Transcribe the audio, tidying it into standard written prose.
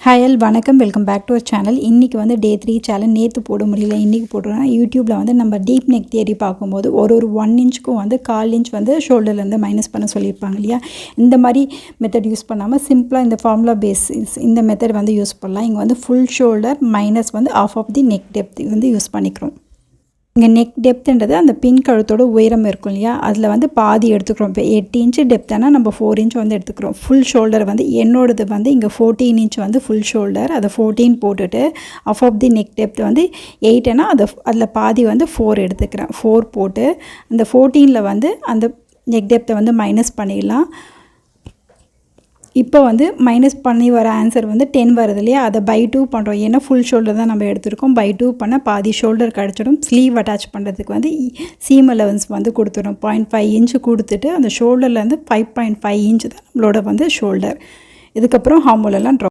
Hi all வணக்கம், welcome back to our channel. இன்றைக்கி வந்து டே 3 சேலஞ்ச். நேற்று போட முடியல, இன்றைக்கி போட்டுருக்கேன். யூடியூப்பில் வந்து நம்ம டீப் நெக் தியரி பார்க்கும்போது ஒரு 1 இன்ச்சுக்கும் வந்து 1/4 இன்ச் வந்து ஷோல்டர்லேருந்து மைனஸ் பண்ண சொல்லியிருப்பாங்க இல்லையா. இந்த மாதிரி மெத்தட் யூஸ் பண்ணாமல் சிம்பிளாக இந்த ஃபார்முலா பேசிஸ் இந்த மெத்தட் வந்து யூஸ் பண்ணலாம். இங்கே வந்து ஃபுல் ஷோல்டர் மைனஸ் வந்து half of the neck depth வந்து யூஸ் பண்ணிக்கிறோம். இங்கே நெக் டெப்த்துன்றது அந்த பின் கழுத்தோட உயரம் இருக்கும் இல்லையா, அதில் வந்து பாதி எடுத்துக்கிறோம். இப்போ 8 இன்ச்சு டெப்த்தானா நம்ம 4 இன்ச் வந்து எடுத்துக்கிறோம். ஃபுல் ஷோல்டர் வந்து என்னோடது வந்து இங்கே 14 இன்ச் வந்து ஃபுல் ஷோல்டர், அதை 14 போட்டுட்டு half of the neck depth வந்து 8னா அதில் பாதி வந்து 4 எடுத்துக்கிறேன். 4 போட்டு அந்த 14ல் வந்து அந்த நெக் டெப்த்தை வந்து மைனஸ் பண்ணிடலாம். இப்போ வந்து மைனஸ் பண்ணி வர ஆன்சர் வந்து 10 வருது இல்லையா, அதை பை 2 பண்ணுறோம். ஏன்னா ஃபுல் ஷோல்டர் தான் நம்ம எடுத்துருக்கோம். பை 2 பண்ணால் பாதி ஷோல்டர் கிடச்சிடும். ஸ்லீவ் அட்டாச் பண்ணுறதுக்கு வந்து சீம் அலவன்ஸ் வந்து கொடுத்துடும். 0.5 இன்ச்சு கொடுத்துட்டு அந்த ஷோல்டர்லேருந்து 5.5 இன்ச்சு தான் நம்மளோட வந்து ஷோல்டர். இதுக்கப்புறம் ஹார்மோலெல்லாம் ட்ரா